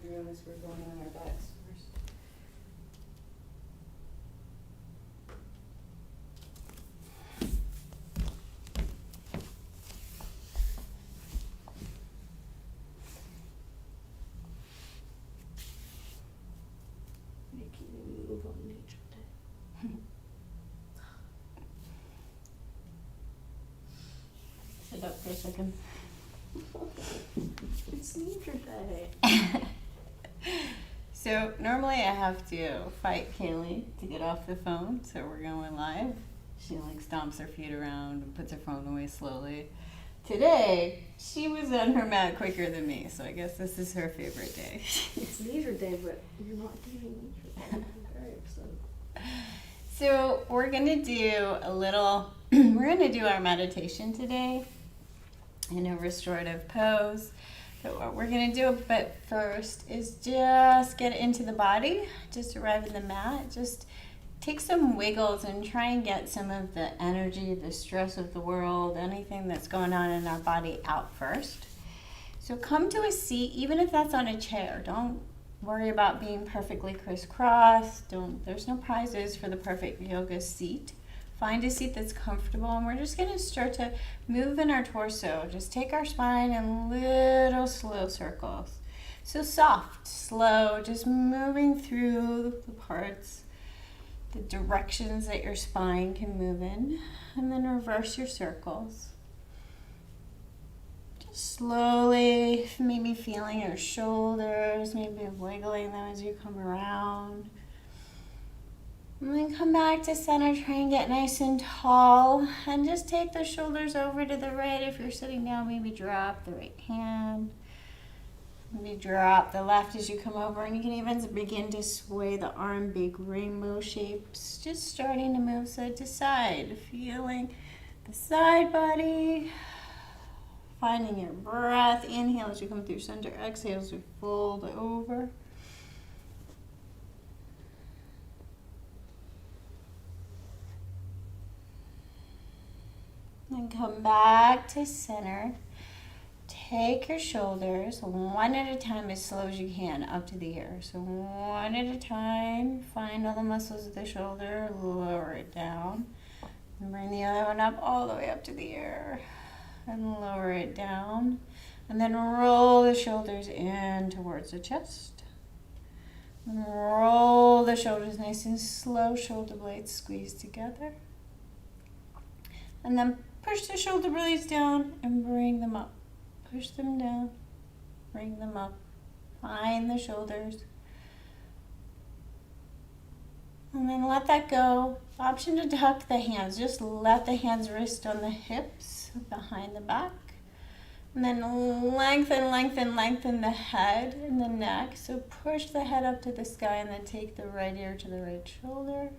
through as we're going on our butts first. Making a move on nature day. Sit up for a second. It's nature day. So normally I have to fight Kaylee to get off the phone, so we're going live. She like stomps her feet around and puts her phone away slowly. Today, she was on her mat quicker than me, so I guess this is her favorite day. It's leisure day, but you're not doing leisure day. I'm very upset. So we're gonna do a little, we're gonna do our meditation today in a restorative pose. But what we're gonna do, but first, is just get into the body, just arrive in the mat, just take some wiggles and try and get some of the energy, the stress of the world, anything that's going on in our body out first. So come to a seat, even if that's on a chair. Don't worry about being perfectly crisscrossed. There's no prizes for the perfect yoga seat. Find a seat that's comfortable, and we're just gonna start to move in our torso. Just take our spine in little slow circles. So soft, slow, just moving through the parts, the directions that your spine can move in, and then reverse your circles. Just slowly, maybe feeling your shoulders, maybe wiggling them as you come around. And then come back to center, try and get nice and tall, and just take the shoulders over to the right. If you're sitting down, maybe drop the right hand. Maybe drop the left as you come over, and you can even begin to sway the arm, big rainbow shapes. Just starting to move side to side, feeling the side body, finding your breath. Inhale as you come through center, exhale as you fold over. And come back to center. Take your shoulders one at a time, as slow as you can, up to the ear. So one at a time, find all the muscles of the shoulder, lower it down. And bring the other one up all the way up to the ear. And lower it down. And then roll the shoulders in towards the chest. And roll the shoulders nice and slow, shoulder blades squeeze together. And then push the shoulder blades down and bring them up. Push them down, bring them up. Find the shoulders. And then let that go. Option to tuck the hands. Just let the hands rest on the hips, behind the back. And then lengthen, lengthen, lengthen the head and the neck. So push the head up to the sky and then take the right ear to the right shoulder.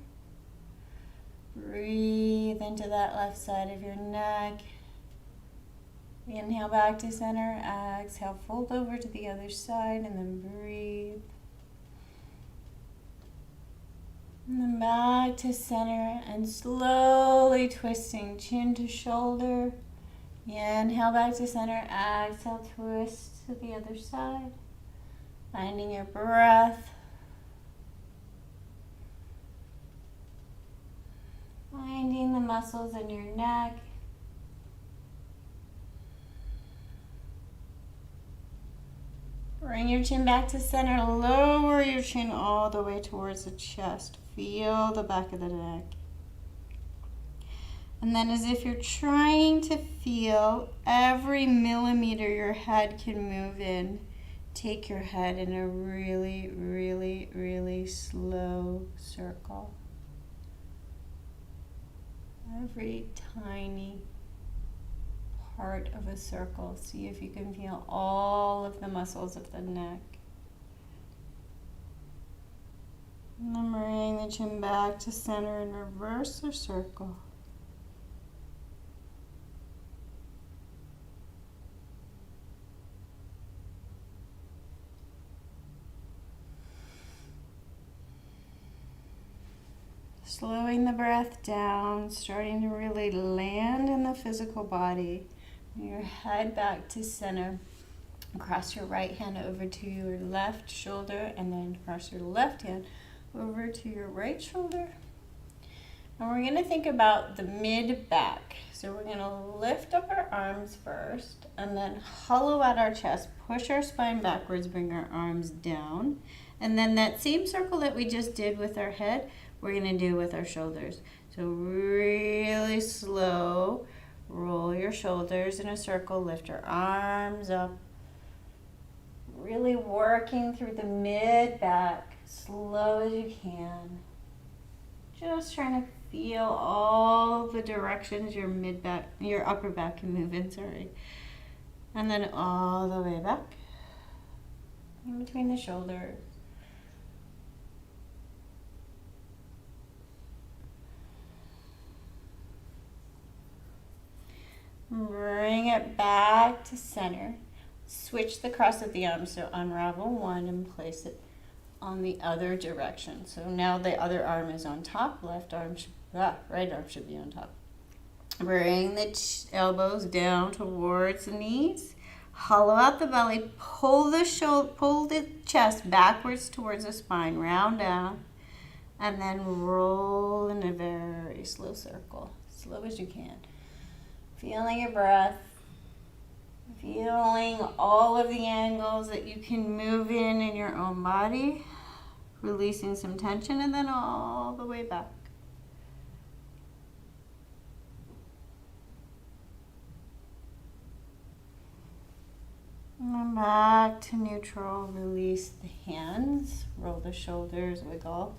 Breathe into that left side of your neck. Inhale back to center. Exhale, fold over to the other side and then breathe. And then back to center and slowly twisting chin to shoulder. Inhale back to center. Exhale, twist to the other side. Finding your breath. Finding the muscles in your neck. Bring your chin back to center. Lower your chin all the way towards the chest. Feel the back of the neck. And then, as if you're trying to feel every millimeter your head can move in, take your head in a really, really, really slow circle. Every tiny part of a circle. See if you can feel all of the muscles of the neck. And then bring the chin back to center and reverse the circle. Slowing the breath down, starting to really land in the physical body. Your head back to center. Cross your right hand over to your left shoulder and then cross your left hand over to your right shoulder. And we're going to think about the mid-back. So we're going to lift up our arms first and then hollow out our chest. Push our spine backwards, bring our arms down. And then that same circle that we just did with our head, we're going to do with our shoulders. So really slow, roll your shoulders in a circle, lift your arms up. Really working through the mid-back, slow as you can. Just trying to feel all the directions your mid-back, your upper back can move in, sorry. And then all the way back, in between the shoulders. Bring it back to center. Switch the cross of the arms, so unravel one and place it on the other direction. So now the other arm is on top, right arm should be on top. Bring the elbows down towards the knees. Hollow out the belly, pull the chest backwards towards the spine, round down, and then roll in a very slow circle, slow as you can. Feeling your breath, feeling all of the angles that you can move in your own body, releasing some tension, and then all the way back. And back to neutral, release the hands, roll the shoulders, wiggle.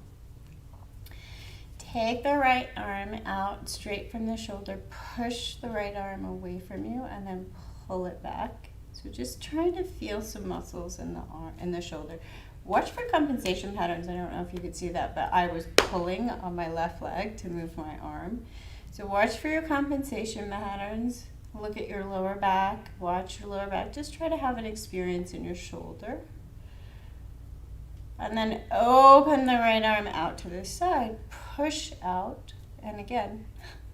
Take the right arm out straight from the shoulder, push the right arm away from you, and then pull it back. So just trying to feel some muscles in the arm, in the shoulder. Watch for compensation patterns. I don't know if you could see that, but I was pulling on my left leg to move my arm. So watch for your compensation patterns. Look at your lower back, watch your lower back. Just try to have an experience in your shoulder. And then open the right arm out to the side, push out, and again,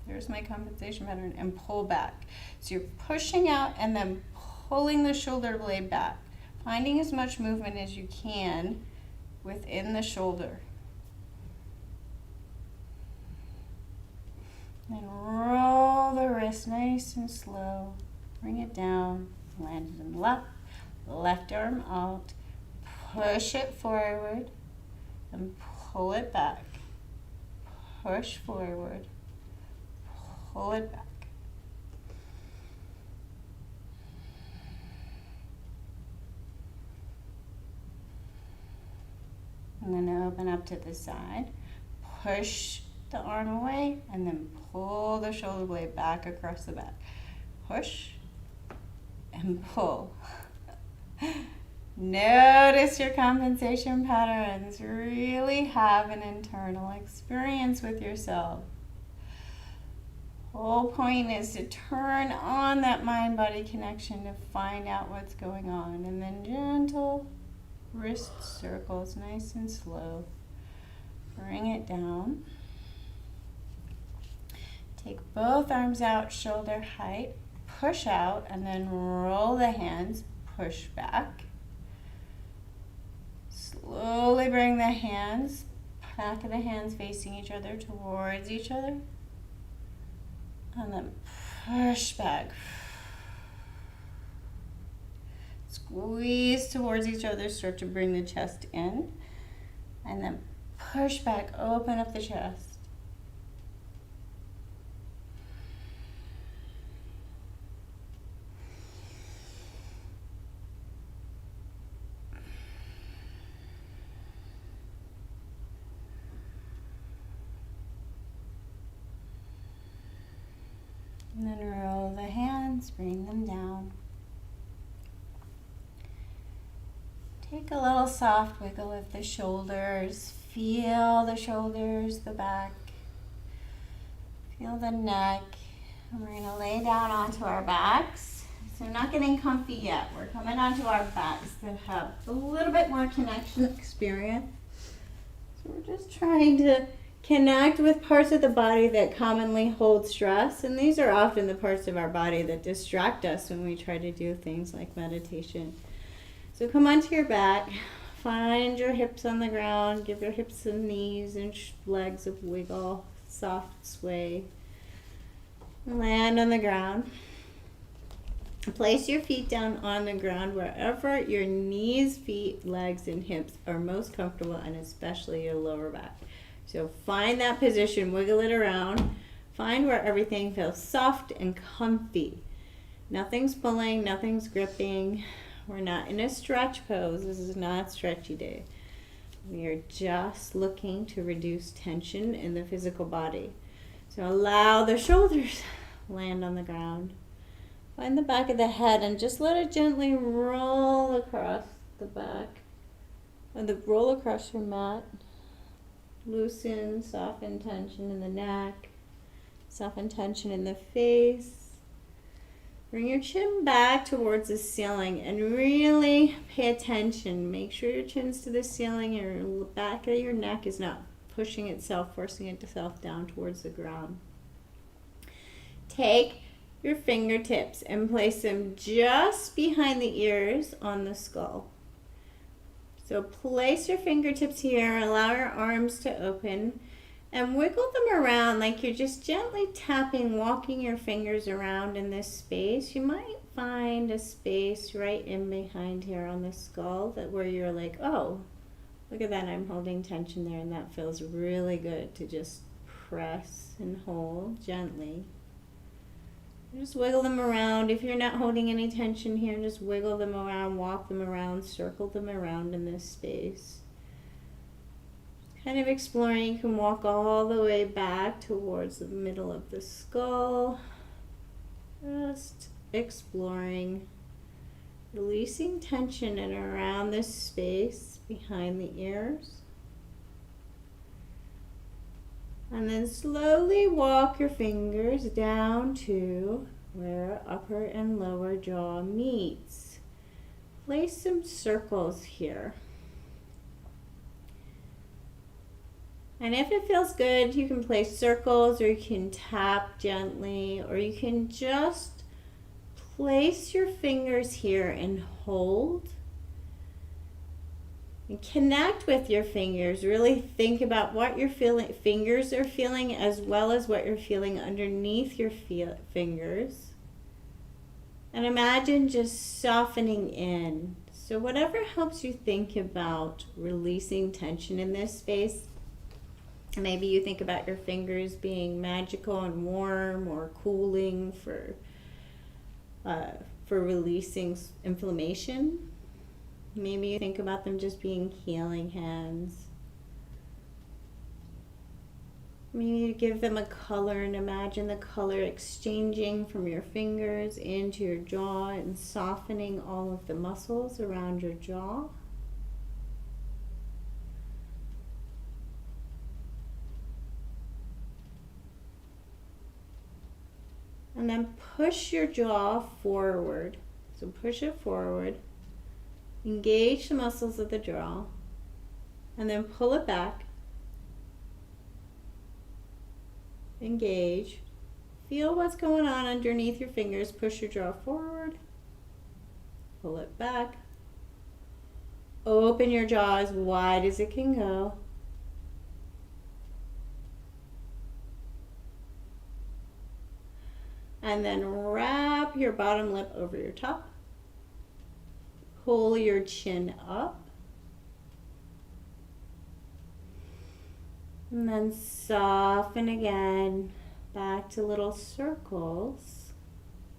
there's my compensation pattern, and pull back. So you're pushing out and then pulling the shoulder blade back, finding as much movement as you can within the shoulder. And roll the wrist nice and slow. Bring it down, land it in the lap, left arm out, push it forward, and pull it back. Push forward, pull it back. And then open up to the side, push the arm away, and then pull the shoulder blade back across the back. Push and pull. Notice your compensation patterns. Really have an internal experience with yourself. Whole point is to turn on that mind-body connection to find out what's going on. And then gentle wrist circles, nice and slow. Bring it down. Take both arms out, shoulder height. Push out and then roll the hands, push back. Slowly bring the hands, back of the hands facing each other towards each other. And then push back. Squeeze towards each other, start to bring the chest in. And then push back, open up the chest. And then roll the hands, bring them down. Take a little soft wiggle with the shoulders. Feel the shoulders, the back. Feel the neck. And we're going to lay down onto our backs. So not getting comfy yet. We're coming onto our backs that have a little bit more connection experience. So we're just trying to Connect with parts of the body that commonly hold stress, and these are often the parts of our body that distract us when we try to do things like meditation. So come onto your back, find your hips on the ground, give your hips and knees and legs a wiggle, soft sway. Land on the ground. Place your feet down on the ground wherever your knees, feet, legs, and hips are most comfortable, and especially your lower back. So find that position, wiggle it around. Find where everything feels soft and comfy. Nothing's pulling, nothing's gripping. We're not in a stretch pose. This is not stretchy day. We are just looking to reduce tension in the physical body. So allow the shoulders land on the ground. Find the back of the head and just let it gently roll across the back. Roll across your mat. Loosen, soften tension in the neck. Soften tension in the face. Bring your chin back towards the ceiling and really pay attention. Make sure your chin's to the ceiling and your back of your neck is not pushing itself, forcing itself down towards the ground. Take your fingertips and place them just behind the ears on the skull. So place your fingertips here, allow your arms to open, and wiggle them around like you're just gently tapping, walking your fingers around in this space. You might find a space right in behind here on the skull where you're like, oh, look at that, I'm holding tension there, and that feels really good to just press and hold gently. Just wiggle them around. If you're not holding any tension here, just wiggle them around, walk them around, circle them around in this space. Kind of exploring. You can walk all the way back towards the middle of the skull. Just exploring. Releasing tension in around this space behind the ears. And then slowly walk your fingers down to where upper and lower jaw meets. Place some circles here. And if it feels good, you can place circles, or you can tap gently, or you can just place your fingers here and hold. And connect with your fingers. Really think about what your fingers are feeling, as well as what you're feeling underneath your fingers. And imagine just softening in. So whatever helps you think about releasing tension in this space. Maybe you think about your fingers being magical and warm, or cooling for releasing inflammation. Maybe you think about them just being healing hands. Maybe you give them a color and imagine the color exchanging from your fingers into your jaw and softening all of the muscles around your jaw. And then push your jaw forward. So push it forward. Engage the muscles of the jaw, and then pull it back. Engage. Feel what's going on underneath your fingers. Push your jaw forward. Pull it back. Open your jaw as wide as it can go. And then wrap your bottom lip over your top. Pull your chin up. And then soften again, back to little circles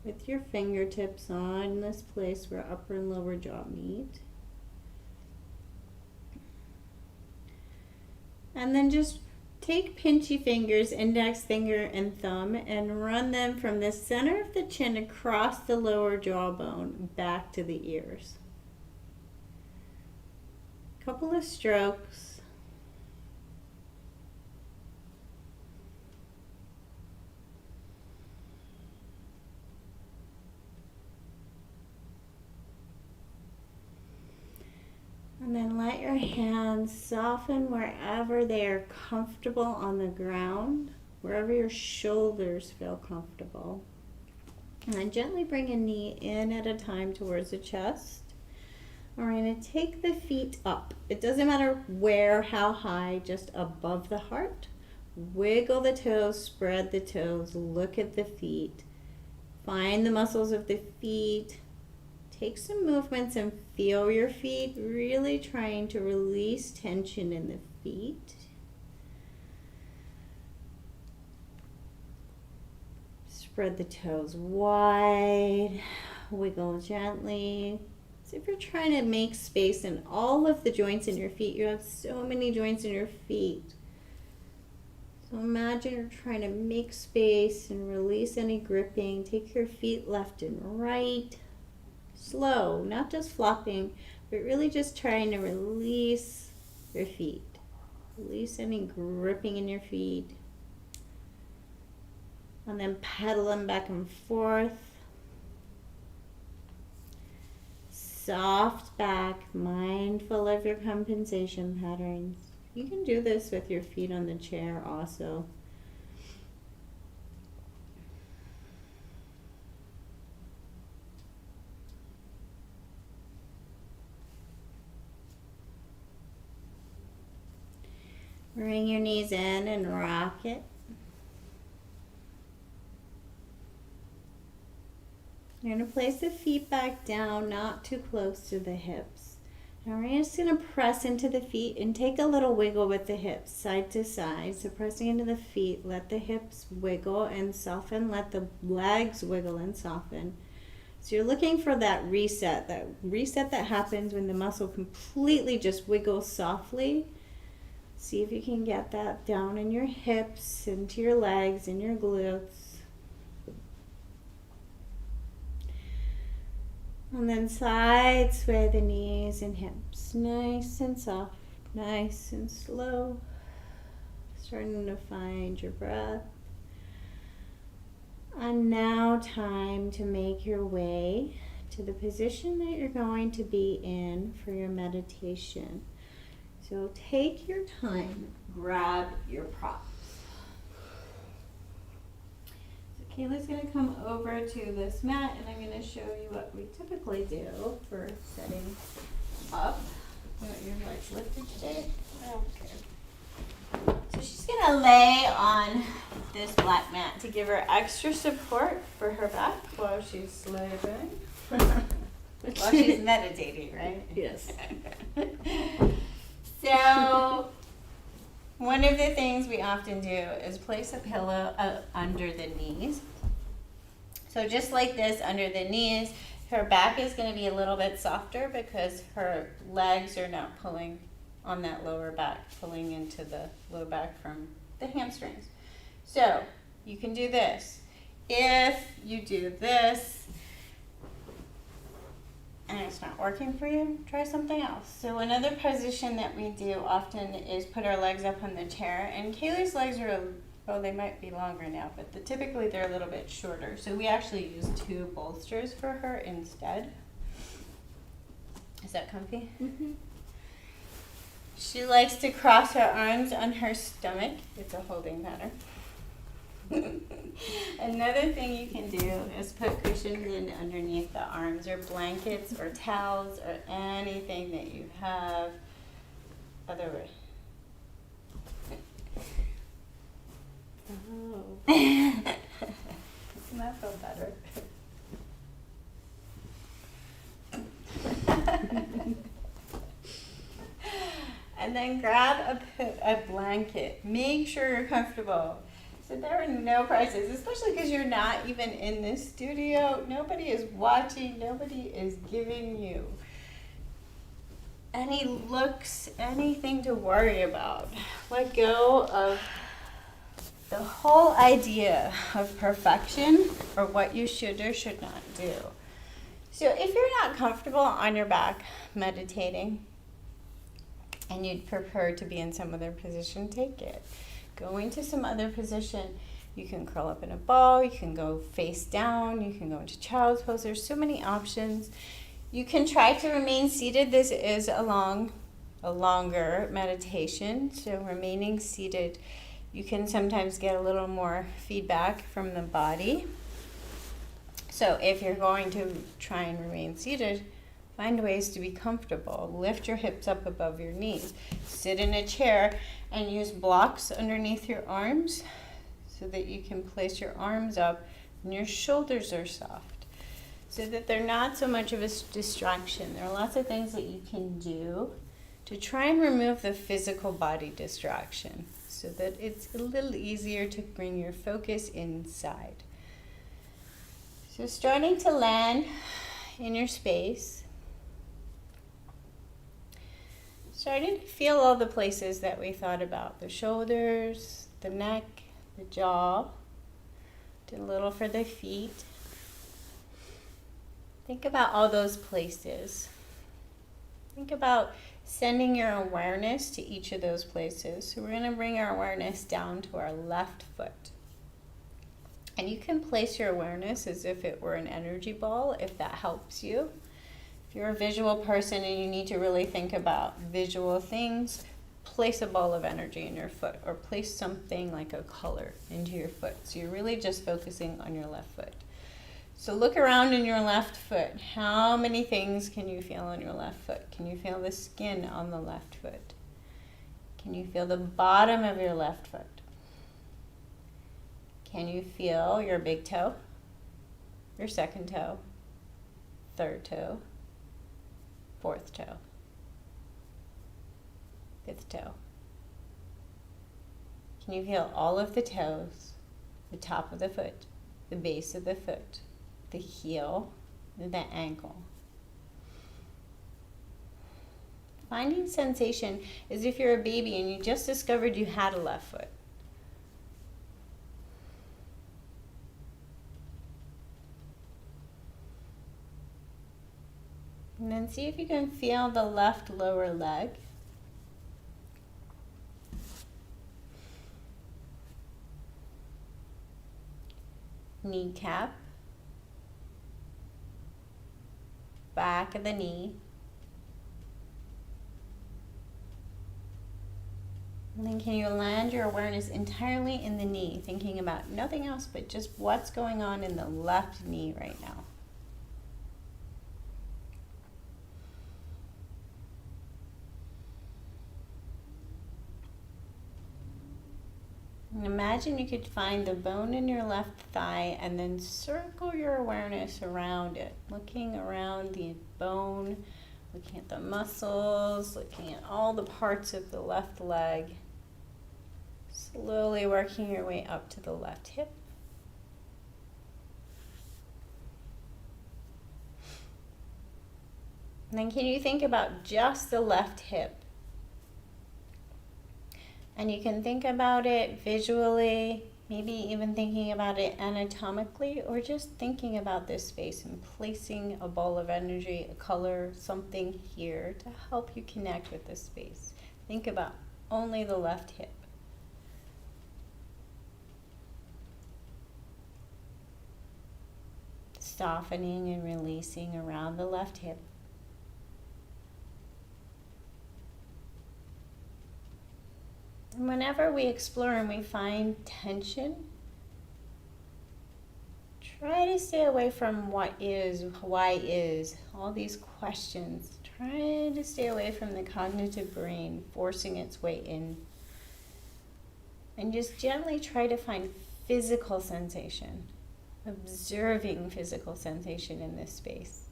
with your fingertips on this place where upper and lower jaw meet. And then just take pinchy fingers, index finger and thumb, and run them from the center of the chin across the lower jawbone back to the ears. Couple of strokes. And then let your hands down, soften wherever they are comfortable on the ground, wherever your shoulders feel comfortable. And then gently bring a knee in at a time towards the chest. We're going to take the feet up. It doesn't matter where, how high, just above the heart. Wiggle the toes, spread the toes, look at the feet. Find the muscles of the feet. Take some movements and feel your feet, really trying to release tension in the feet. Spread the toes wide, wiggle gently. So if you're trying to make space in all of the joints in your feet, you have so many joints in your feet. So imagine you're trying to make space and release any gripping. Take your feet left and right. Slow, not just flopping, but really just trying to release your feet. Release any gripping in your feet. And then pedal them back and forth. Soft back, mindful of your compensation patterns. You can do this with your feet on the chair also. Bring your knees in and rock it. You're going to place the feet back down, not too close to the hips. Now we're just going to press into the feet and take a little wiggle with the hips, side to side. So pressing into the feet, let the hips wiggle and soften. Let the legs wiggle and soften. So you're looking for that reset that happens when the muscle completely just wiggles softly. See if you can get that down in your hips, into your legs, and your glutes. And then side sway the knees and hips. Nice and soft, nice and slow. Starting to find your breath. And now time to make your way to the position that you're going to be in for your meditation. So take your time, grab your props. So Kayla's going to come over to this mat and I'm going to show you what we typically do for setting up. You want your legs lifted today? I don't care. So she's going to lay on this black mat to give her extra support for her back while she's sleeping. While she's meditating, right? Yes. So, one of the things we often do is place a pillow under the knees. So just like this, under the knees, her back is going to be a little bit softer because her legs are not pulling on that lower back, pulling into the low back from the hamstrings. So, you can do this. If you do this, and it's not working for you, try something else. So another position that we do often is put our legs up on the chair. And Kaylee's legs are, well, they might be longer now, but typically they're a little bit shorter. So we actually use 2 bolsters for her instead. Is that comfy? Mm-hmm. She likes to cross her arms on her stomach. It's a holding pattern. Another thing you can do is put cushions in underneath the arms or blankets or towels or anything that you have. Other way. Oh. Doesn't that feel better? And then grab a blanket. Make sure you're comfortable. So there are no prices, especially because you're not even in this studio. Nobody is watching. Nobody is giving you any looks, anything to worry about. Let go of the whole idea of perfection or what you should or should not do. So if you're not comfortable on your back meditating and you'd prefer to be in some other position, take it. Go into some other position. You can curl up in a ball. You can go face down. You can go into child's pose. There's so many options. You can try to remain seated. This is a long a longer meditation, so remaining seated, you can sometimes get a little more feedback from the body. So if you're going to try and remain seated, find ways to be comfortable. Lift your hips up above your knees. Sit in a chair and use blocks underneath your arms so that you can place your arms up and your shoulders are soft, so that they're not so much of a distraction. There are lots of things that you can do to try and remove the physical body distraction so that it's a little easier to bring your focus inside. So starting to land in your space, starting to feel all the places that we thought about, the shoulders, the neck, the jaw, did a little for the feet. Think about all those places. Think about sending your awareness to each of those places. So we're going to bring our awareness down to our left foot. And you can place your awareness as if it were an energy ball, if that helps you. If you're a visual person and you need to really think about visual things, place a ball of energy in your foot, or place something like a color into your foot. So you're really just focusing on your left foot. So look around in your left foot. How many things can you feel on your left foot? Can you feel the skin on the left foot? Can you feel the bottom of your left foot? Can you feel your big toe, your second toe, third toe, fourth toe, fifth toe? Can you feel all of the toes, the top of the foot, the base of the foot, the heel, the ankle? Finding sensation as if you're a baby and you just discovered you had a left foot. And then see if you can feel the left lower leg. Kneecap. Back of the knee. And then can you land your awareness entirely in the knee, thinking about nothing else but just what's going on in the left knee right now. And imagine you could find the bone in your left thigh and then circle your awareness around it, looking around the bone, looking at the muscles, looking at all the parts of the left leg, slowly working your way up to the left hip. And then can you think about just the left hip? And you can think about it visually, maybe even thinking about it anatomically, or just thinking about this space and placing a ball of energy, a color, something here to help you connect with this space. Think about only the left hip. Softening and releasing around the left hip. And whenever we explore and we find tension, try to stay away from what is, why is, all these questions. Try to stay away from the cognitive brain forcing its way in. And just gently try to find physical sensation, observing physical sensation in this space.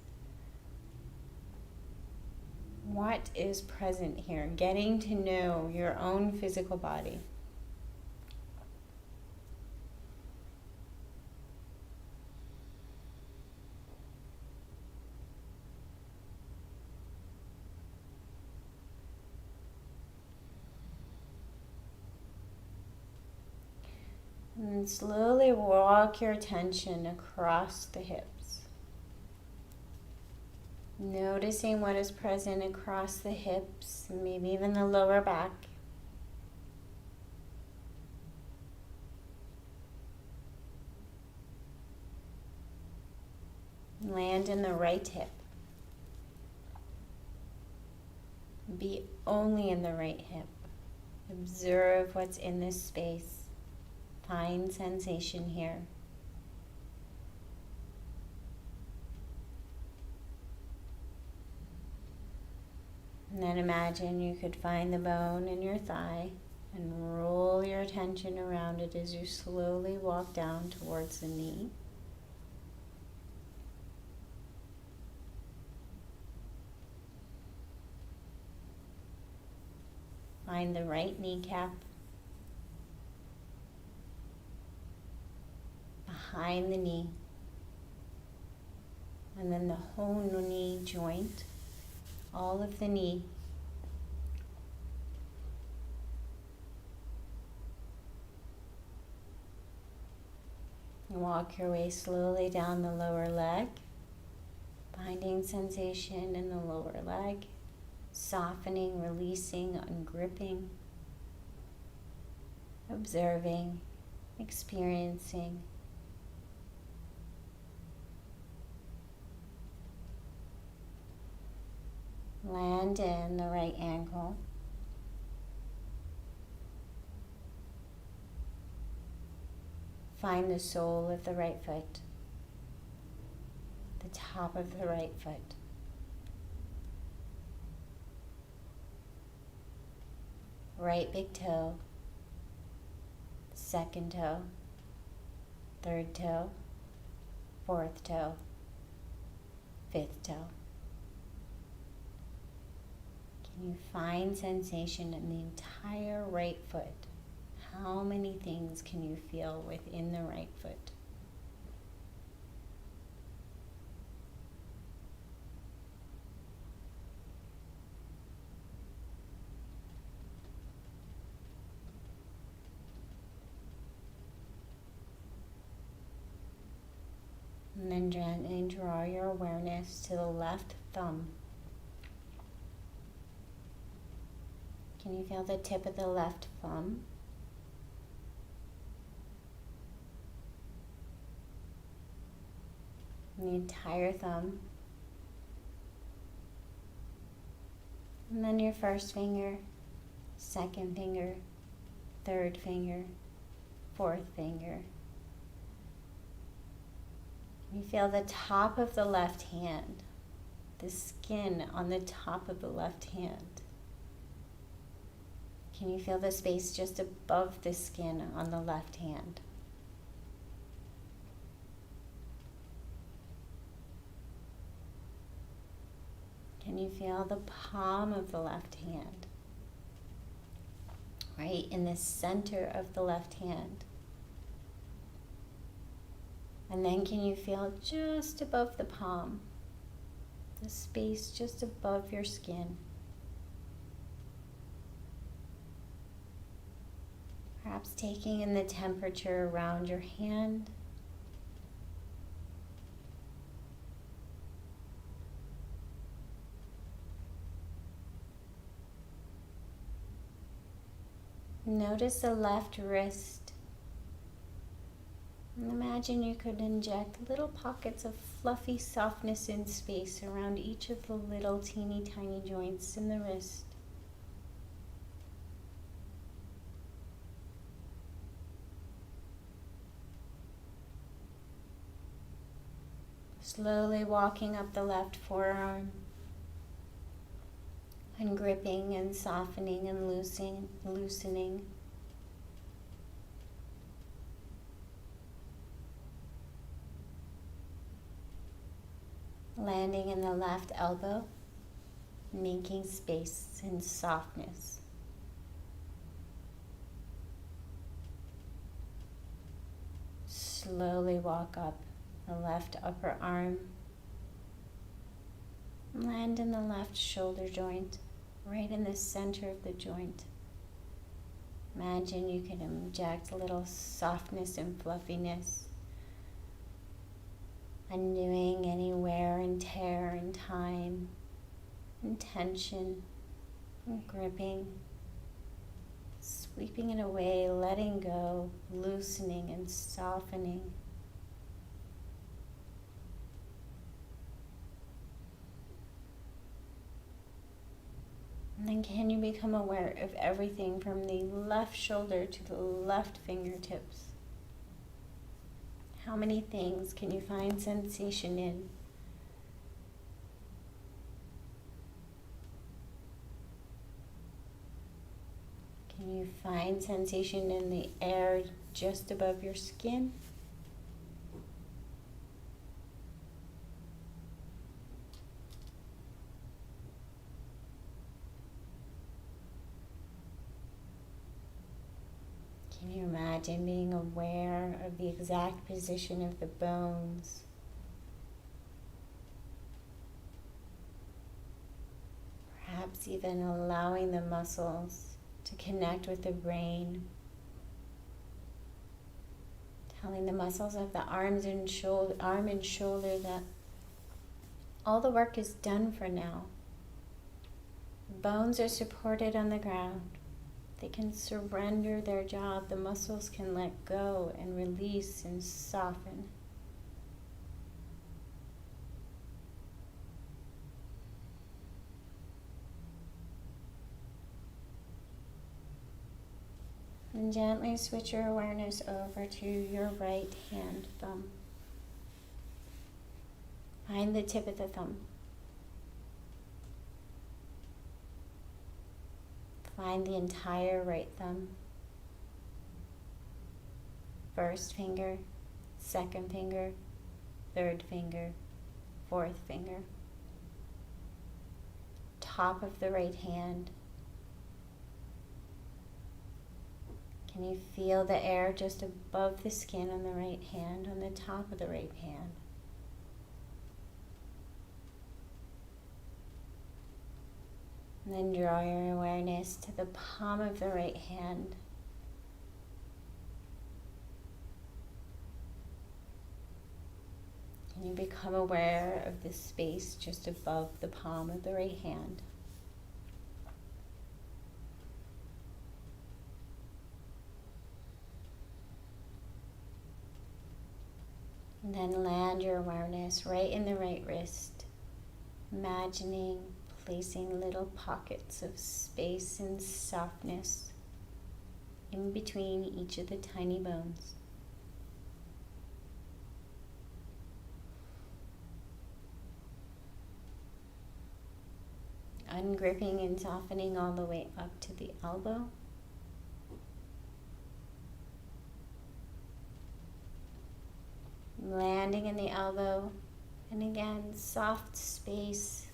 What is present here? Getting to know your own physical body. And slowly walk your attention across the hips. Noticing what is present across the hips, maybe even the lower back. Land in the right hip. Be only in the right hip. Observe what's in this space. Find sensation here. And then imagine you could find the bone in your thigh and roll your attention around it as you slowly walk down towards the knee. Find the right kneecap behind the knee, and then the whole knee joint, all of the knee. Walk your way slowly down the lower leg, finding sensation in the lower leg, softening, releasing, ungripping, observing, experiencing. Land in the right ankle. Find the sole of the right foot, the top of the right foot. Right big toe, second toe, third toe, fourth toe, fifth toe. Can you find sensation in the entire right foot? How many things can you feel within the right foot? And then gently draw your awareness to the left thumb. Can you feel the tip of the left thumb? And the entire thumb. And then your first finger, second finger, third finger, fourth finger. You feel the top of the left hand, the skin on the top of the left hand. Can you feel the space just above the skin on the left hand? Can you feel the palm of the left hand? Right in the center of the left hand. And then can you feel just above the palm, the space just above your skin? Perhaps taking in the temperature around your hand. Notice the left wrist. And imagine you could inject little pockets of fluffy softness in space around each of the little teeny tiny joints in the wrist. Slowly walking up the left forearm, ungripping and softening and loosening. Landing in the left elbow, making space and softness. Slowly walk up the left upper arm. Land in the left shoulder joint, right in the center of the joint. Imagine you can inject a little softness and fluffiness, undoing any wear and tear and time and tension and gripping, sweeping it away, letting go, loosening and softening. And then can you become aware of everything from the left shoulder to the left fingertips? How many things can you find sensation in? Can you find sensation in the air just above your skin? Can you imagine being aware of the exact position of the bones? Perhaps even allowing the muscles to connect with the brain. Telling the muscles of the arm and shoulder that all the work is done for now. The bones are supported on the ground. They can surrender their job. The muscles can let go and release and soften. And gently switch your awareness over to your right hand thumb. Find the tip of the thumb. Find the entire right thumb. First finger, second finger, third finger, fourth finger. Top of the right hand. Can you feel the air just above the skin on the right hand, on the top of the right hand? And then draw your awareness to the palm of the right hand. Can you become aware of the space just above the palm of the right hand? And then land your awareness right in the right wrist, imagining placing little pockets of space and softness in between each of the tiny bones. Ungripping and softening all the way up to the elbow. Landing in the elbow, and again, soft space,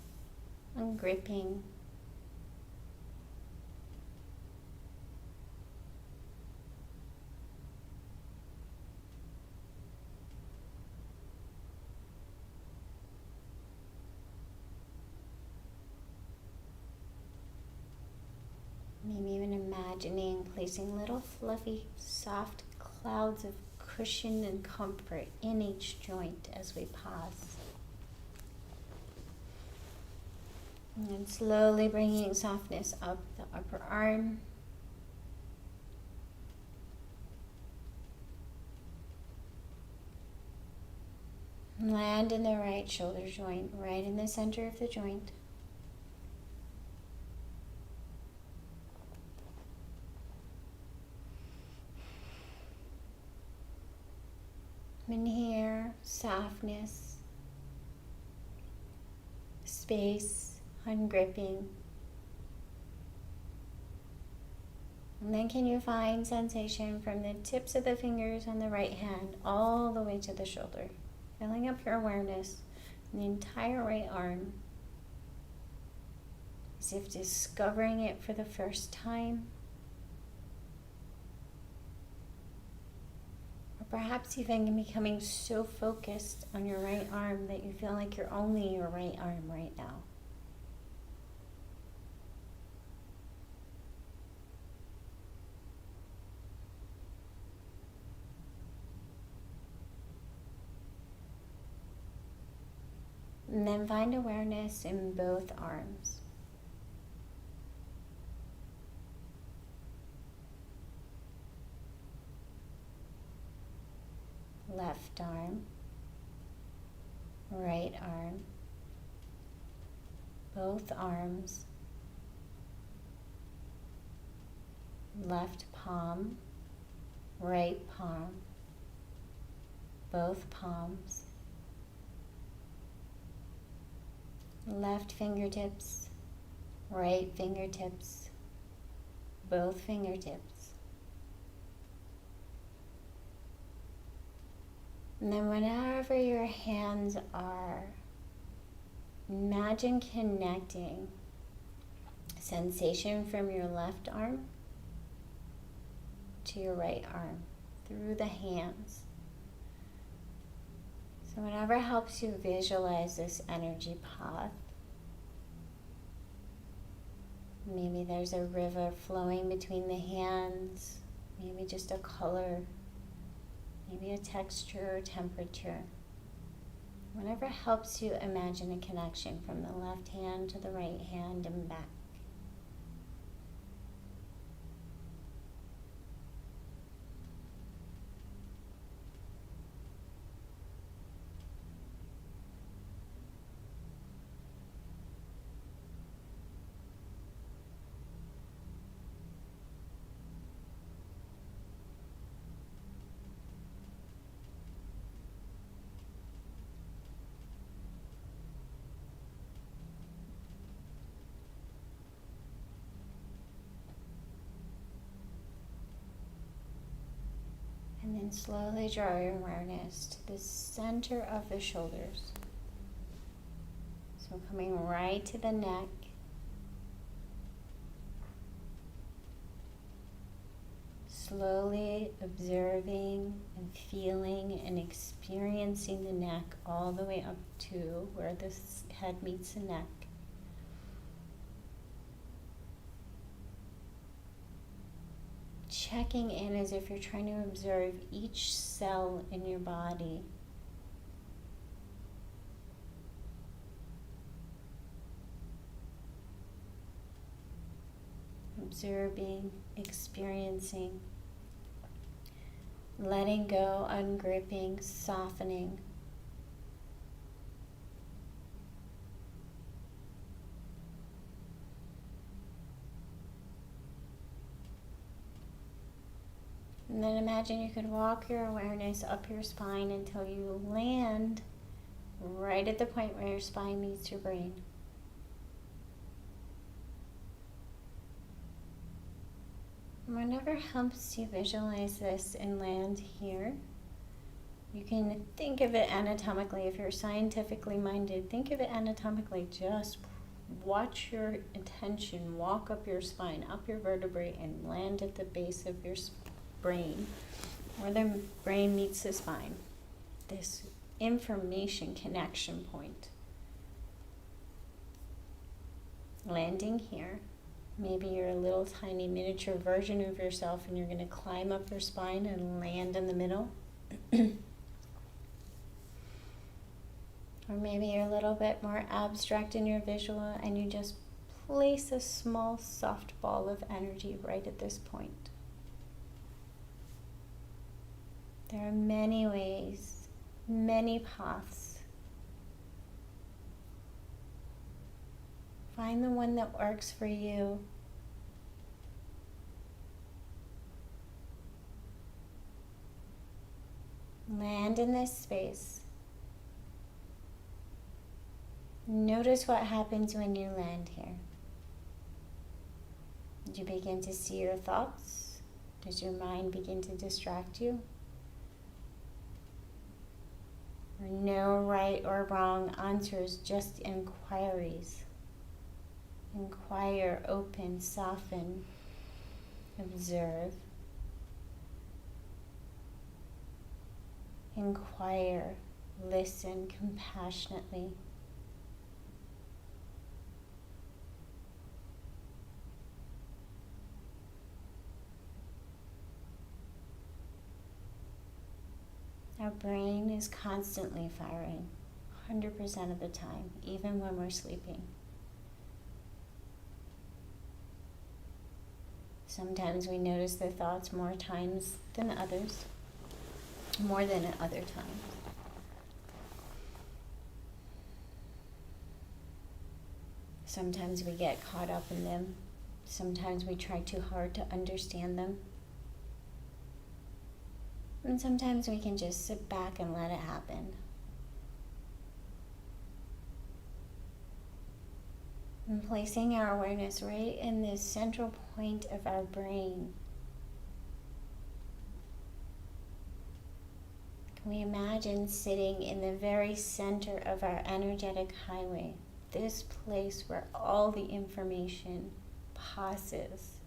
ungripping. Maybe even imagining placing little fluffy, soft clouds of cushion and comfort in each joint as we pause. And then slowly bringing softness up the upper arm. Land in the right shoulder joint, right in the center of the joint. And here, softness, space, ungripping. And then can you find sensation from the tips of the fingers on the right hand all the way to the shoulder, filling up your awareness in the entire right arm, as if discovering it for the first time. Perhaps even becoming so focused on your right arm that you feel like you're only your right arm right now. And then find awareness in both arms. Left arm, right arm, both arms, left palm, right palm, both palms, left fingertips, right fingertips, both fingertips. And then whenever your hands are, imagine connecting sensation from your left arm to your right arm through the hands. So whatever helps you visualize this energy path. Maybe there's a river flowing between the hands, maybe just a color, maybe a texture or temperature. Whatever helps you imagine a connection from the left hand to the right hand and back. And then slowly draw your awareness to the center of the shoulders. So coming right to the neck. Slowly observing and feeling and experiencing the neck all the way up to where the head meets the neck. Checking in as if you're trying to observe each cell in your body. Observing, experiencing, letting go, ungripping, softening. And then imagine you could walk your awareness up your spine until you land right at the point where your spine meets your brain. Whenever helps you visualize this and land here, you can think of it anatomically. If you're scientifically minded, think of it anatomically. Just watch your attention walk up your spine, up your vertebrae, and land at the base of your brain, where the brain meets the spine. This information connection point. Landing here. Maybe you're a little tiny miniature version of yourself and you're going to climb up your spine and land in the middle. Or maybe you're a little bit more abstract in your visual and you just place a small soft ball of energy right at this point. There are many ways, many paths. Find the one that works for you. Land in this space. Notice what happens when you land here. Do you begin to see your thoughts? Does your mind begin to distract you? No right or wrong answers, just inquiries. Inquire, open, soften, observe. Inquire, listen compassionately. Our brain is constantly firing, 100% of the time, even when we're sleeping. Sometimes we notice the thoughts more times than others, more than at other times. Sometimes we get caught up in them. Sometimes we try too hard to understand them. And sometimes we can just sit back and let it happen. And placing our awareness right in this central point of our brain. Can we imagine sitting in the very center of our energetic highway, this place where all the information passes?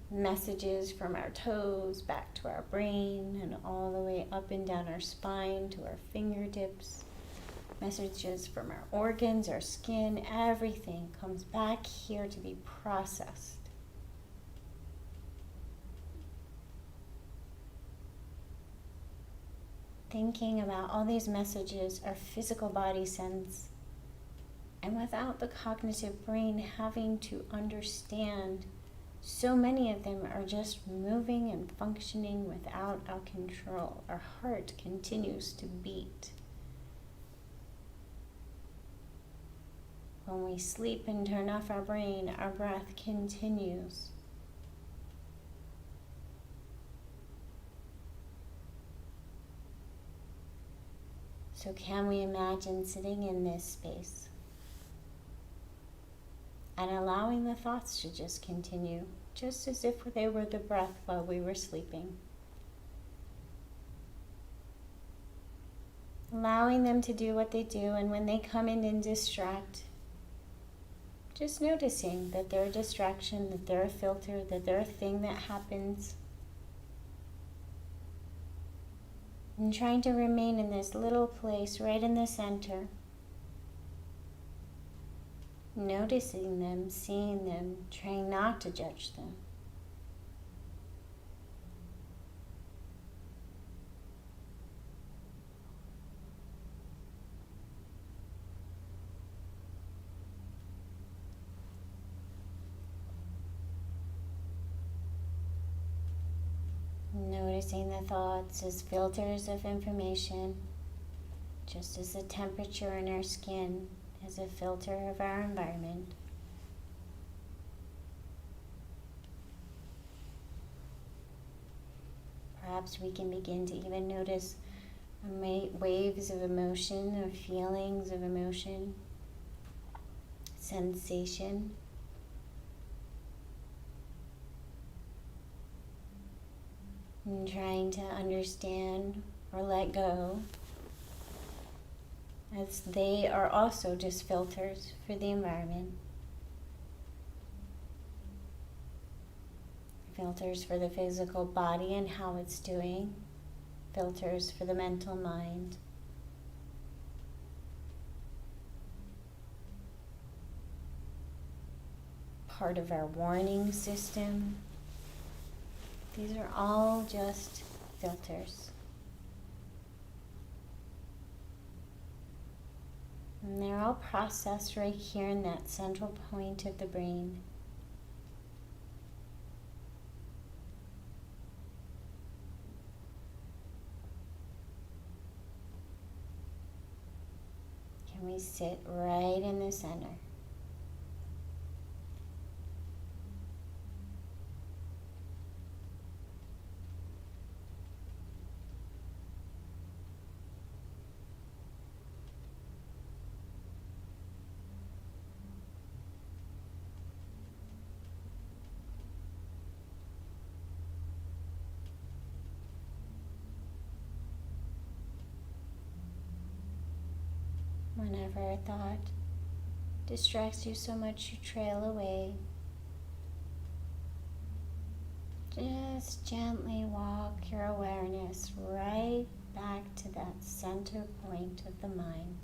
Messages from our toes back to our brain and all the way up and down our spine to our fingertips. Messages from our organs, our skin, everything comes back here to be processed. Thinking about all these messages our physical body sends, and without the cognitive brain having to understand, so many of them are just moving and functioning without our control. Our heart continues to beat. When we sleep and turn off our brain, our breath continues. So can we imagine sitting in this space and allowing the thoughts to just continue, just as if they were the breath while we were sleeping? Allowing them to do what they do, and when they come in and distract, just noticing that they're a distraction, that they're a filter, that they're a thing that happens. And trying to remain in this little place right in the center. Noticing them, seeing them, trying not to judge them. Noticing the thoughts as filters of information, just as the temperature in our skin is a filter of our environment. Perhaps we can begin to even notice waves of emotion, or feelings of emotion, sensation. And trying to understand or let go, as they are also just filters for the environment. Filters for the physical body and how it's doing. Filters for the mental mind. Part of our warning system. These are all just filters. And they're all processed right here in that central point of the brain. Can we sit right in the center? Whenever a thought distracts you so much you trail away, just gently walk your awareness right back to that center point of the mind.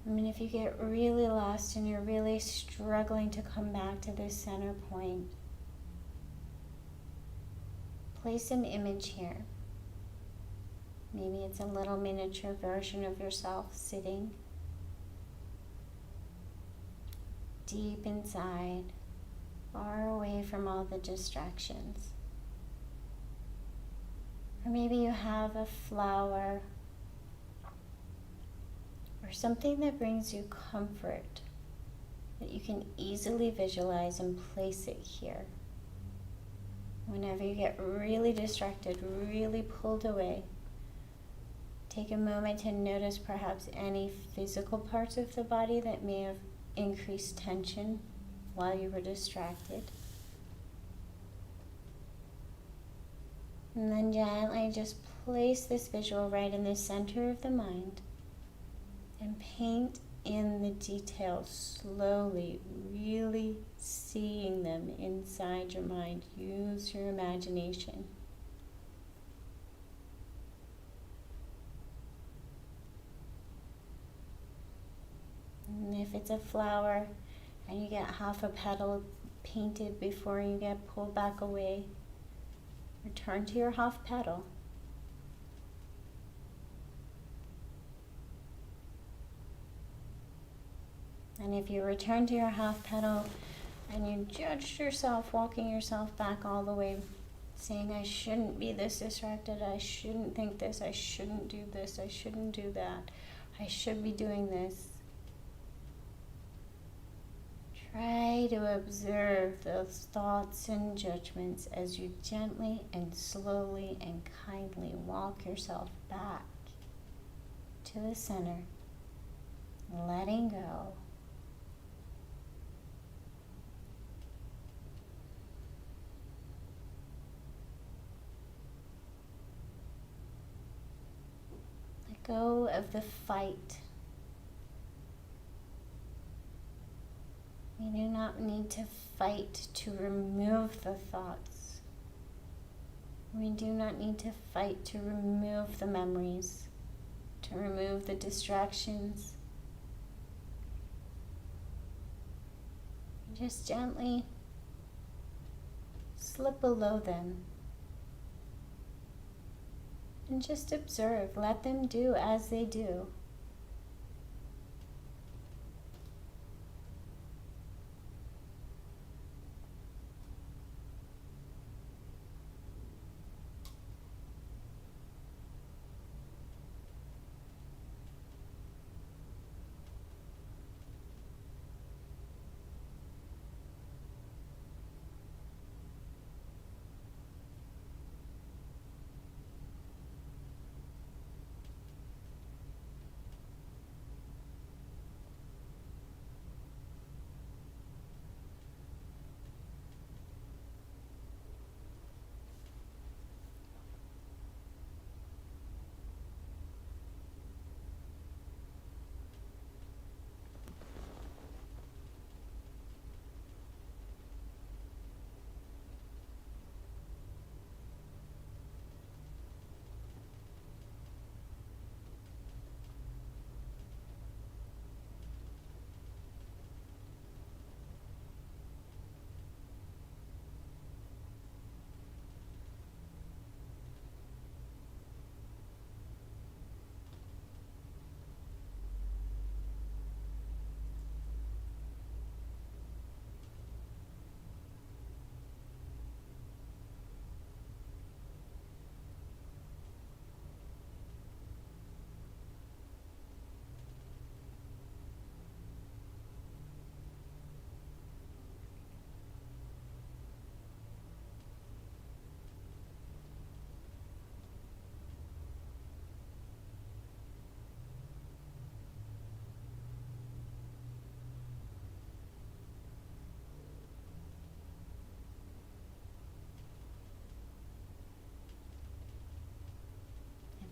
I mean, if you get really lost and you're really struggling to come back to this center point, place an image here. Maybe it's a little miniature version of yourself sitting deep inside, far away from all the distractions. Or maybe you have a flower or or something that brings you comfort, that you can easily visualize and place it here. Whenever you get really distracted, really pulled away, take a moment to notice perhaps any physical parts of the body that may have increased tension while you were distracted. And then gently just place this visual right in the center of the mind and paint in the details slowly, really seeing them inside your mind. Use your imagination. And if it's a flower and you get half a petal painted before you get pulled back away, return to your half petal. And if you return to your half petal and you judged yourself, walking yourself back all the way, saying, I shouldn't be this distracted, I shouldn't think this, I shouldn't do this, I shouldn't do that, I should be doing this. Try to observe those thoughts and judgments as you gently and slowly and kindly walk yourself back to the center, letting go. Let go of the fight. We do not need to fight to remove the thoughts. We do not need to fight to remove the memories, to remove the distractions. Just gently slip below them and just observe. Let them do as they do.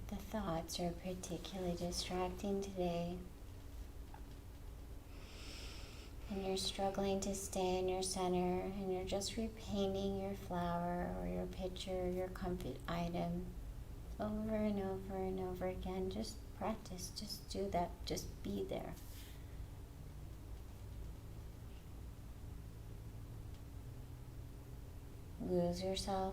The thoughts are particularly distracting today, and you're struggling to stay in your center, and you're just repainting your flower or your picture, your comfort item over and over and over again. Just practice, just do that, just be there. Lose yourself,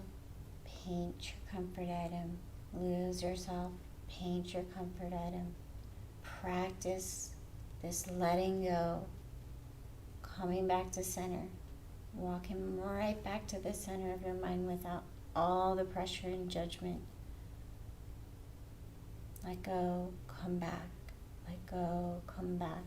paint your comfort item. Lose yourself, paint your comfort item. Practice this letting go, coming back to center, walking right back to the center of your mind without all the pressure and judgment. Let go, come back. let go, come back.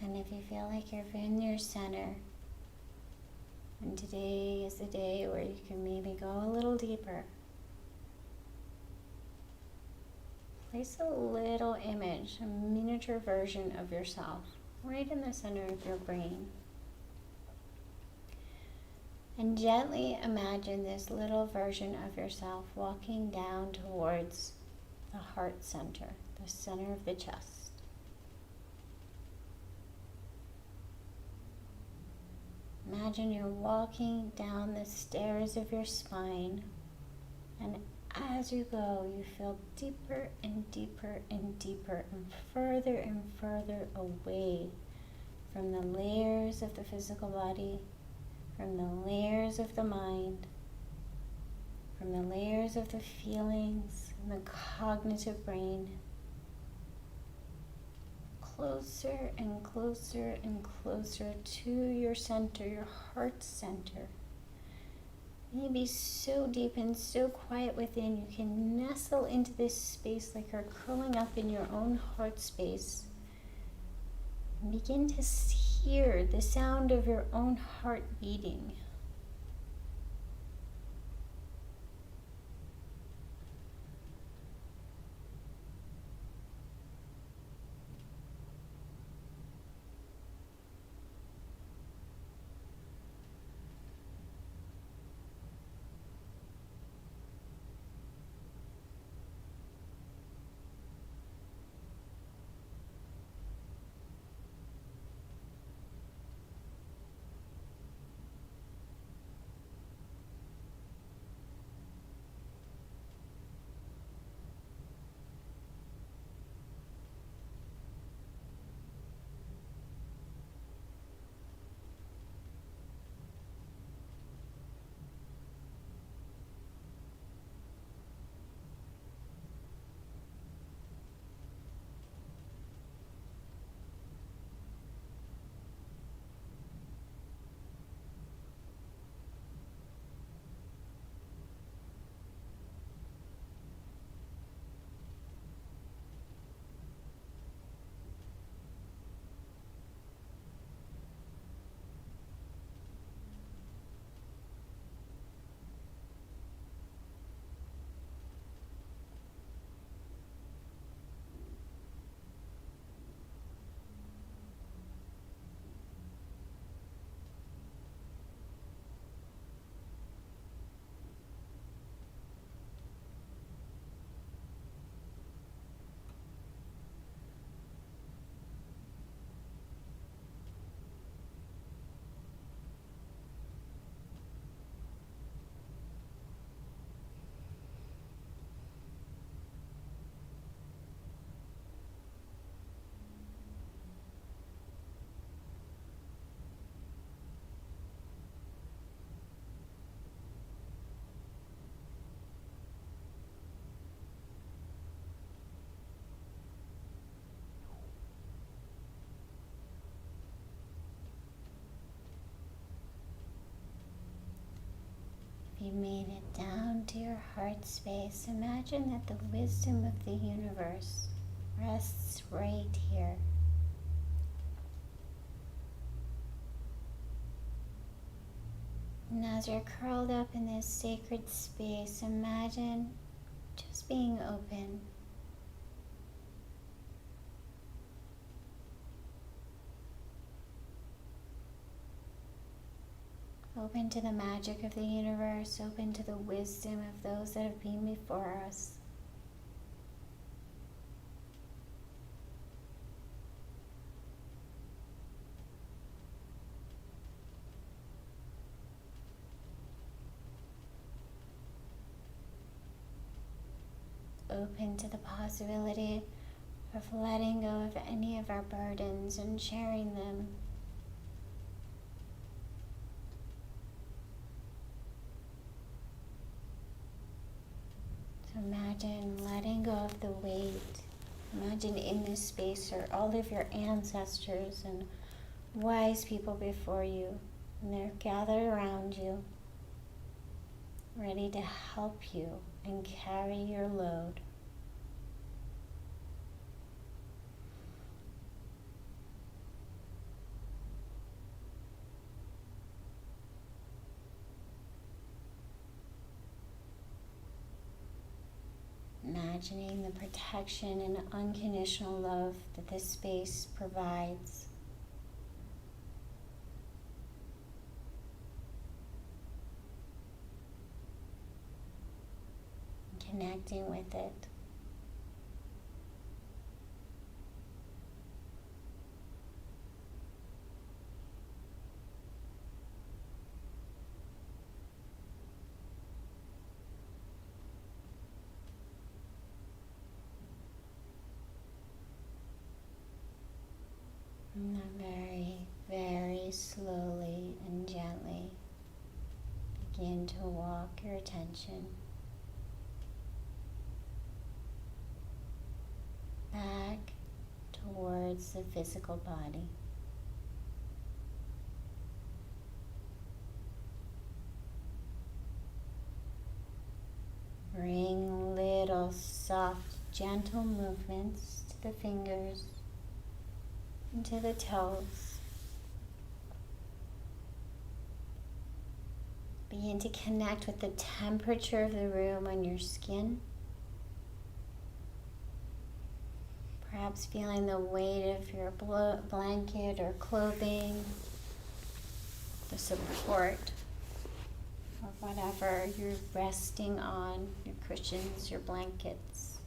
And if you feel like you're in your center, and today is the day where you can maybe go a little deeper, place a little image, a miniature version of yourself, right in the center of your brain. And gently imagine this little version of yourself walking down towards the heart center, the center of the chest. Imagine you're walking down the stairs of your spine, and as you go, you feel deeper and deeper and deeper and further away from the layers of the physical body, from the layers of the mind, from the layers of the feelings and the cognitive brain. Closer and closer and closer to your center, your heart center. Maybe so deep and so quiet within, you can nestle into this space like you're curling up in your own heart space. And begin to hear the sound of your own heart beating. You made it down to your heart space. Imagine that the wisdom of the universe rests right here. And as you're curled up in this sacred space, imagine just being open. Open to the magic of the universe, open to the wisdom of those that have been before us. Open to the possibility of letting go of any of our burdens and sharing them. So imagine letting go of the weight. Imagine in this space are all of your ancestors and wise people before you, and they're gathered around you. ready to help you and carry your load. Imagining the protection and unconditional love that this space provides. Connecting with it. And then very, very slowly and gently begin to walk your attention back towards the physical body. Bring little soft, gentle movements to the fingers and to the toes. Begin to connect with the temperature of the room on your skin. Perhaps feeling the weight of your blanket or clothing, the support of whatever you're resting on, your cushions, your blankets.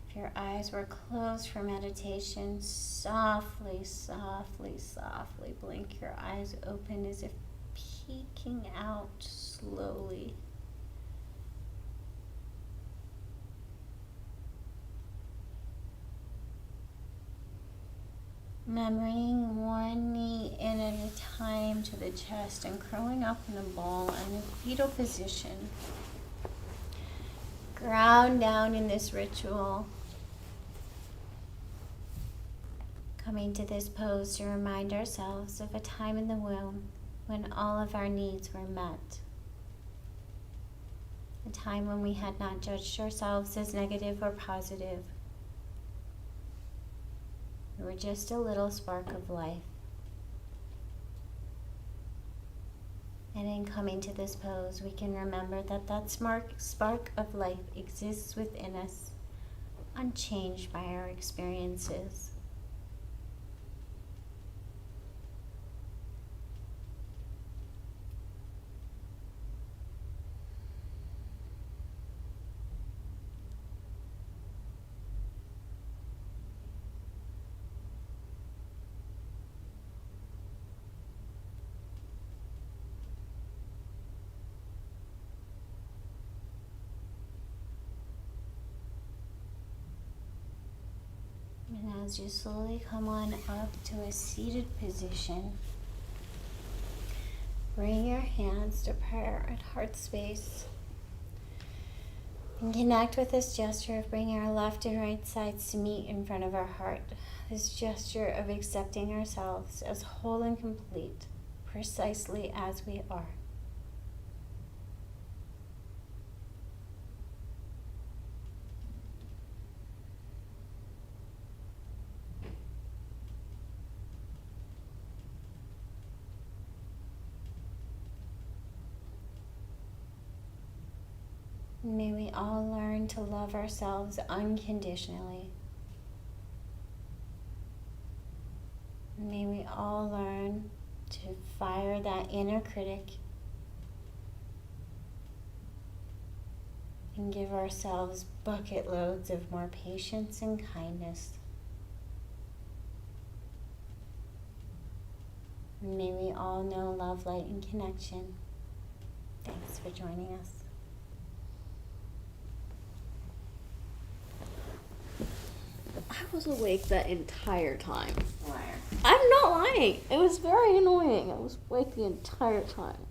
If your eyes were closed for meditation, softly, softly, softly blink your eyes open as if peeking out slowly. Remembering one knee in at a time to the chest and curling up in a ball in a fetal position. Ground down in this ritual. Coming to this pose to remind ourselves of a time in the womb when all of our needs were met. A time when we had not judged ourselves as negative or positive. We were just a little spark of life. And in coming to this pose, we can remember that that spark of life exists within us, unchanged by our experiences. And as you slowly come on up to a seated position, bring your hands to prayer at heart space. And connect with this gesture of bringing our left and right sides to meet in front of our heart. This gesture of accepting ourselves as whole and complete, precisely as we are. May we all learn to love ourselves unconditionally. May we all learn to fire that inner critic and give ourselves bucket loads of more patience and kindness. May we all know love, light, and connection. Thanks for joining us. I was awake that entire time. Liar. I'm not lying. It was very annoying. I was awake the entire time.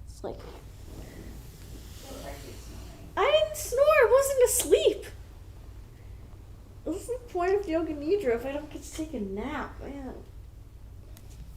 It's like, I didn't snore. I wasn't asleep. This is the point of with yoga nidra if I don't get to take a nap, man?